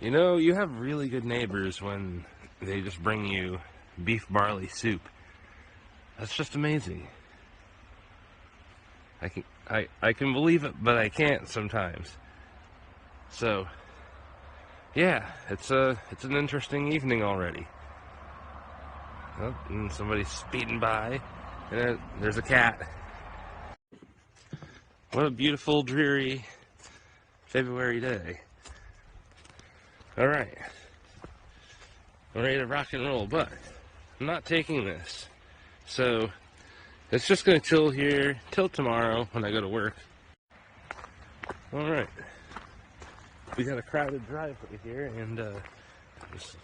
You know, you have really good neighbors when they just bring you beef barley soup. That's just amazing. I can believe it, but I can't sometimes. So, yeah, it's an interesting evening already. Oh, and somebody's speeding by, and there's a cat. What a beautiful, dreary February day. All right, I'm ready to rock and roll, but I'm not taking this. So it's just going to chill here till tomorrow when I go to work. All right, we got a crowded driveway here, and just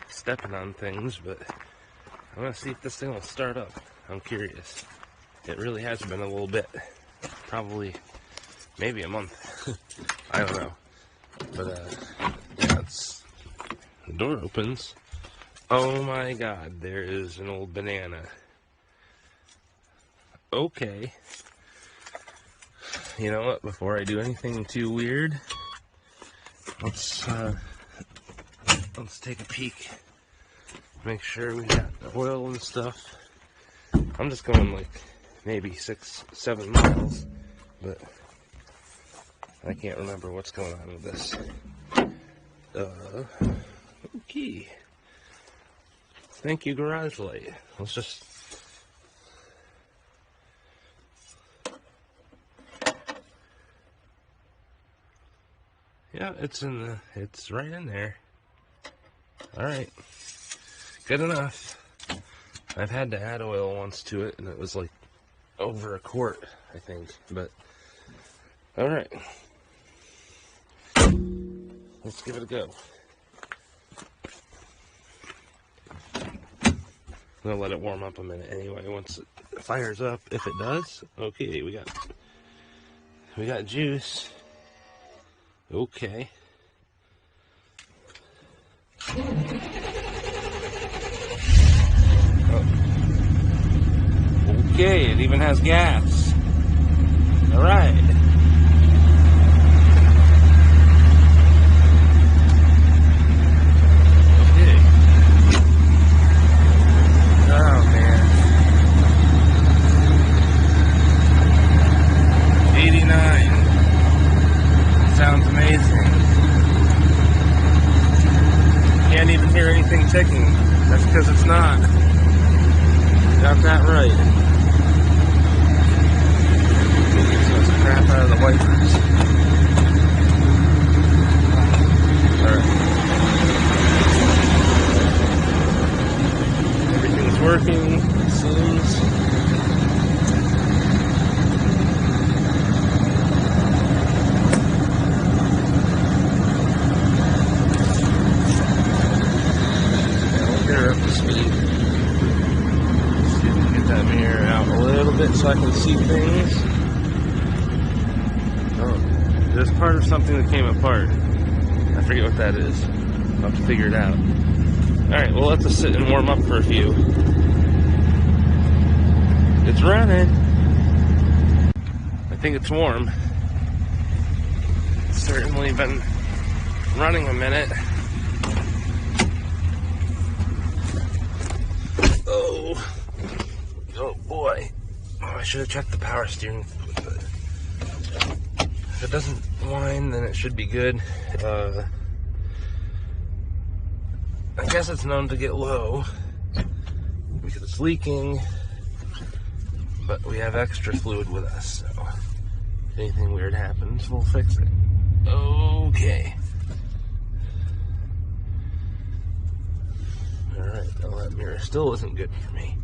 stepping on things, but I'm going to see if this thing will start up. I'm curious. It really has been a little bit, probably maybe a month. I don't know. But, yeah, the door opens. Oh my god, there is an old banana. Okay. You know what, before I do anything too weird, let's take a peek. Make sure we got the oil and stuff. I'm just going like maybe 6-7 miles, but I can't remember what's going on with this. Okay. Thank you, garage light. Let's just... Yeah, it's right in there. Alright. Good enough. I've had to add oil once to it, and it was like over a quart, I think, but... Alright. Let's give it a go. I'm gonna let it warm up a minute anyway. Once it fires up, if it does, okay, we got juice. Okay. Oh. Okay, it even has gas. All right. Ticking. That's because it's not. Got that right. Get some crap out of the wipers. Alright. Everything's working, it seems. So I can see things. Oh, there's part of something that came apart. I forget what that is. I'll have to figure it out. Alright, well, let's just sit and warm up for a few. It's running. I think it's warm. It's certainly been running a minute. Oh boy. Oh, I should have checked the power steering fluid, but if it doesn't whine, then it should be good. I guess it's known to get low because it's leaking, but we have extra fluid with us, so if anything weird happens, we'll fix it. Okay. Alright, well, that mirror still isn't good for me.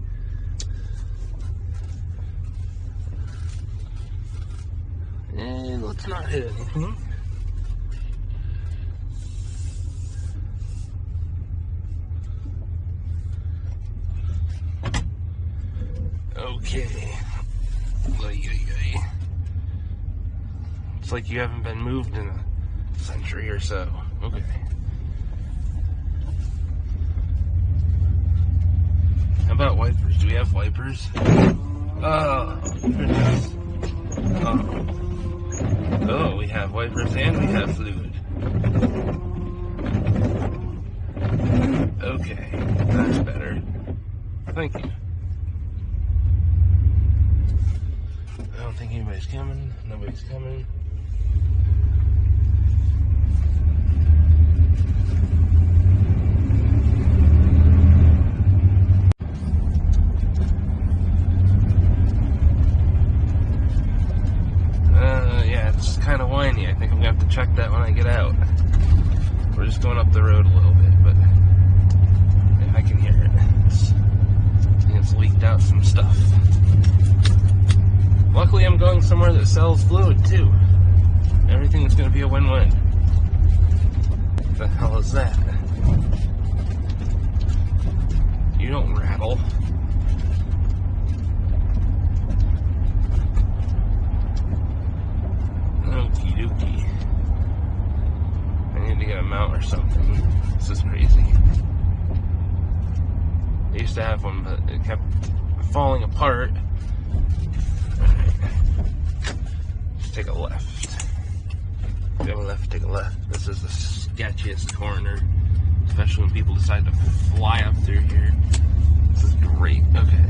And let's not hit anything. Okay. It's like you haven't been moved in a century or so. Okay. How about wipers? Do we have wipers? Oh, goodness. Oh, we have wipers and we have fluid. Okay, that's better. Thank you. I don't think anybody's coming. Nobody's coming. Yeah, it's kind of whiny. I think I'm going to have to check that when I get out. We're just going up the road a little bit, but yeah, I can hear it. I think it's leaked out some stuff. Luckily, I'm going somewhere that sells fluid, too. Everything is going to be a win-win. What the hell is that? You don't rattle. Okie dokie. I need to get a mount or something. This is crazy. I used to have one, but it kept falling apart. Alright. Just take a left. Go left, take a left. This is the sketchiest corner, especially when people decide to fly up through here. This is great. Okay.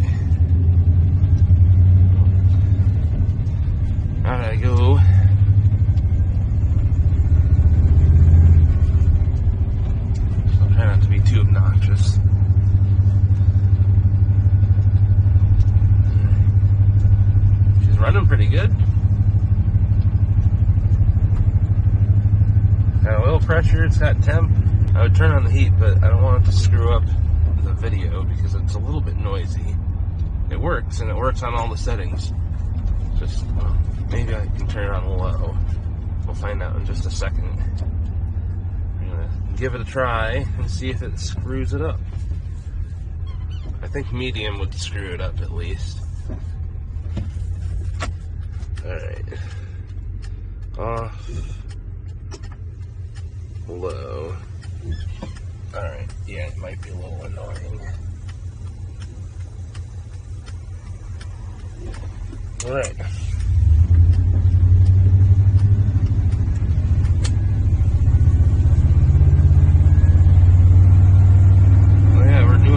How did I go? Try not to be too obnoxious. She's running pretty good. Got oil pressure, it's got temp. I would turn on the heat, but I don't want it to screw up the video because it's a little bit noisy. It works, and it works on all the settings. Just, well, maybe I can turn it on low. We'll find out in just a second. Give it a try and see if it screws it up. I think medium would screw it up at least. Alright. Off. Low. Alright, yeah, it might be a little annoying. Alright.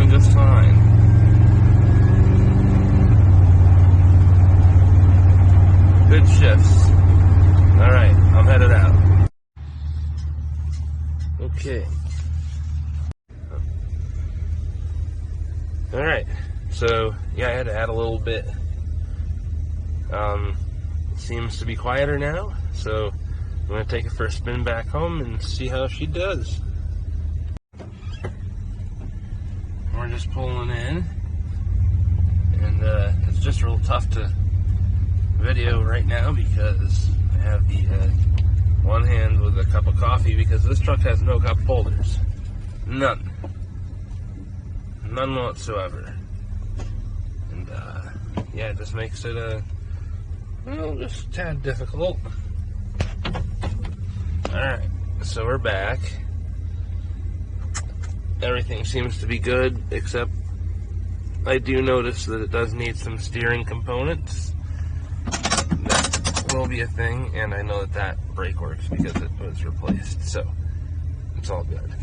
Just fine. Good shifts. Alright, I'm headed out. Okay. Alright, so yeah, I had to add a little bit. Seems to be quieter now, so I'm going to take her for a spin back home and see how she does. We're just pulling in, and it's just real tough to video right now because I have the one hand with a cup of coffee because this truck has no cup holders. None whatsoever. And yeah, it just makes it well, just a tad difficult. Alright, so we're back. Everything seems to be good, except I do notice that it does need some steering components. That will be a thing, and I know that brake works because it was replaced, so it's all good.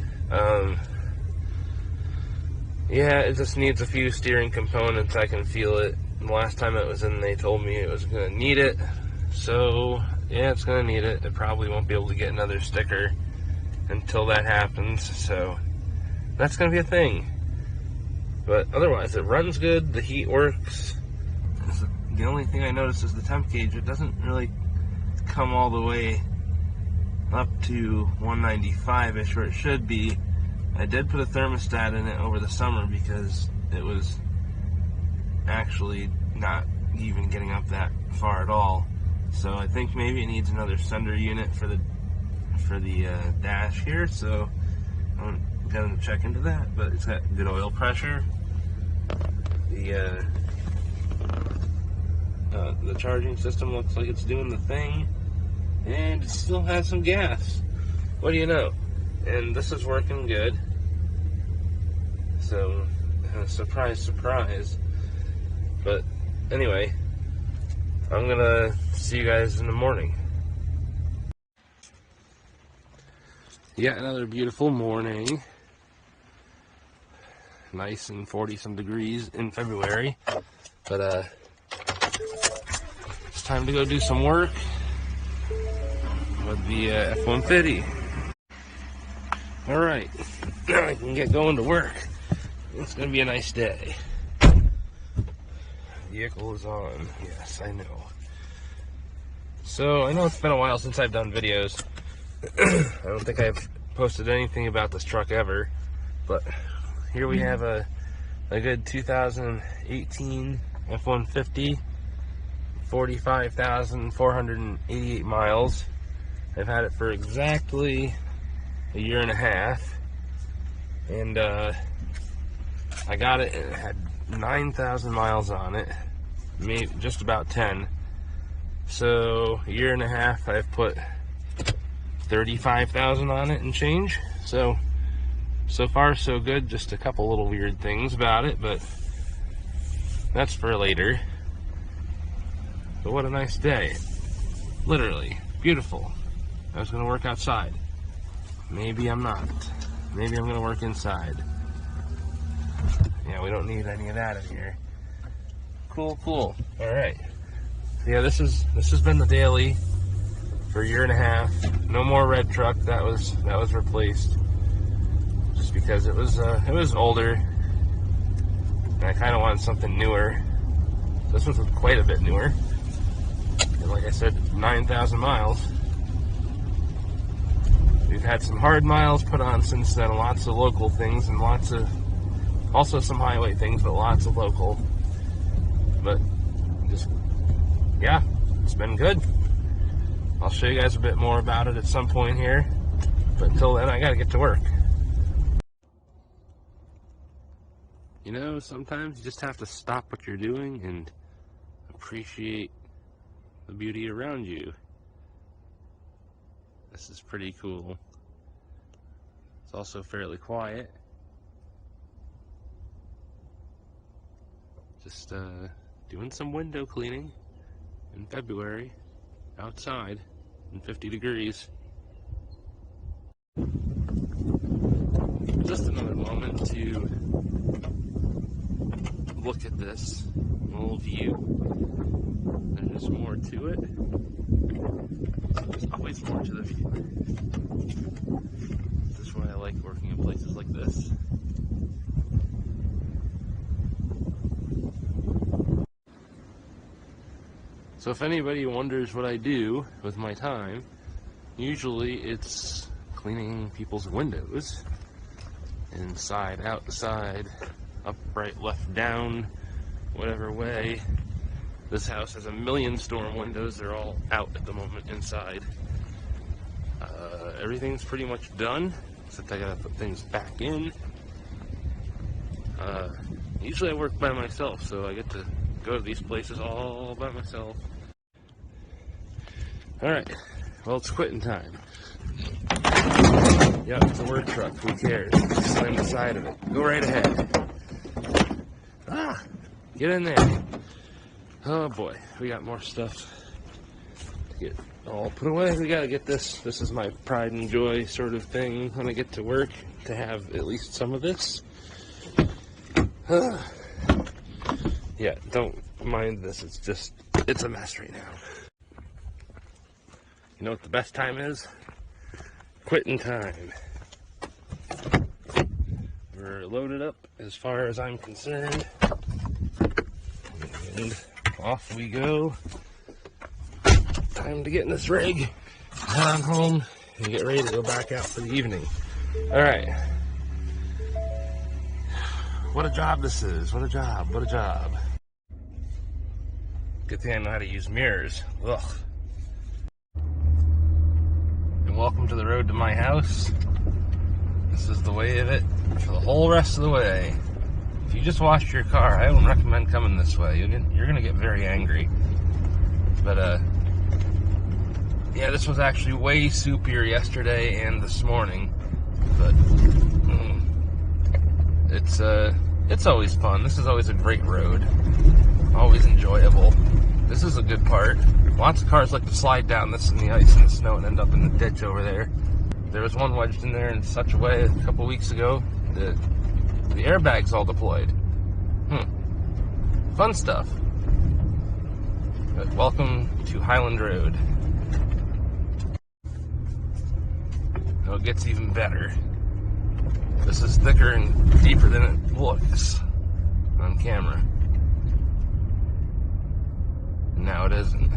Yeah, it just needs a few steering components. I can feel it. The last time it was in, they told me it was going to need it, so yeah, it's going to need it. It probably won't be able to get another sticker until that happens, so that's going to be a thing. But otherwise, it runs good, the heat works. The only thing I noticed is the temp gauge. It doesn't really come all the way up to 195-ish where it should be. I did put a thermostat in it over the summer because it was actually not even getting up that far at all. So I think maybe it needs another sender unit for the dash here. So I'm going to check into that. But it's got good oil pressure. The charging system looks like it's doing the thing, and it still has some gas. What do you know? And this is working good. So, surprise, surprise. But anyway, I'm gonna see you guys in the morning. Yet another beautiful morning. Nice and 40-some degrees in February. But it's time to go do some work with the F-150. Alright, now I can get going to work. It's going to be a nice day. Vehicle is on. Yes, I know. So, I know it's been a while since I've done videos. I don't think I've posted anything about this truck ever. But here we have a good 2018 F-150. 45,488 miles. I've had it for exactly a year and a half. And I got it, and it had 9,000 miles on it. Maybe just about 10. So a year and a half, I've put 35,000 on it and change. So far so good. Just a couple little weird things about it, but that's for later. But what a nice day. Literally beautiful. I was gonna work outside. Maybe I'm not. Maybe I'm gonna work inside. Yeah, we don't need any of that in here. Cool. Alright. Yeah, this has been the daily for a year and a half. No more red truck. That was replaced. Just because it was older. And I kinda wanted something newer. This was quite a bit newer. And like I said, 9,000 miles. We've had some hard miles put on since then, lots of local things and also some highway things, but lots of local. But just, yeah, it's been good. I'll show you guys a bit more about it at some point here. But until then, I gotta get to work. You know, sometimes you just have to stop what you're doing and appreciate the beauty around you. This is pretty cool. It's also fairly quiet. Just doing some window cleaning in February outside in 50 degrees. Just another moment to look at this little view. There's more to it. There's always more to the view. This is why I like working in places like this. So if anybody wonders what I do with my time, usually it's cleaning people's windows. Inside, outside, up, right, left, down, whatever way. This house has a million storm windows. They're all out at the moment inside. Everything's pretty much done, except I gotta put things back in. Usually I work by myself, so I get to go to these places all by myself. Alright, well, it's quitting time. Yep, it's a work truck. Who cares? Slam the side of it. Go right ahead. Get in there. Oh boy, we got more stuff to get all put away. We gotta get this. This is my pride and joy sort of thing when I get to work, to have at least some of this. Yeah, don't mind this. It's a mess right now. You know what the best time is? Quitting time. We're loaded up as far as I'm concerned. And off we go. Time to get in this rig, head on home, and get ready to go back out for the evening. Alright. What a job this is. What a job. What a job. Good thing I know how to use mirrors. Ugh. And welcome to the road to my house. This is the way of it for the whole rest of the way. If you just washed your car, I don't recommend coming this way. You're gonna get very angry. But yeah, this was actually way soupier yesterday and this morning. But it's always fun. This is always a great road. Always enjoyable. This is a good part. Lots of cars like to slide down this in the ice and the snow and end up in the ditch over there. There was one wedged in there in such a way a couple weeks ago that the airbags all deployed. Fun stuff. But welcome to Highland Road. Now it gets even better. This is thicker and deeper than it looks on camera. Now it isn't.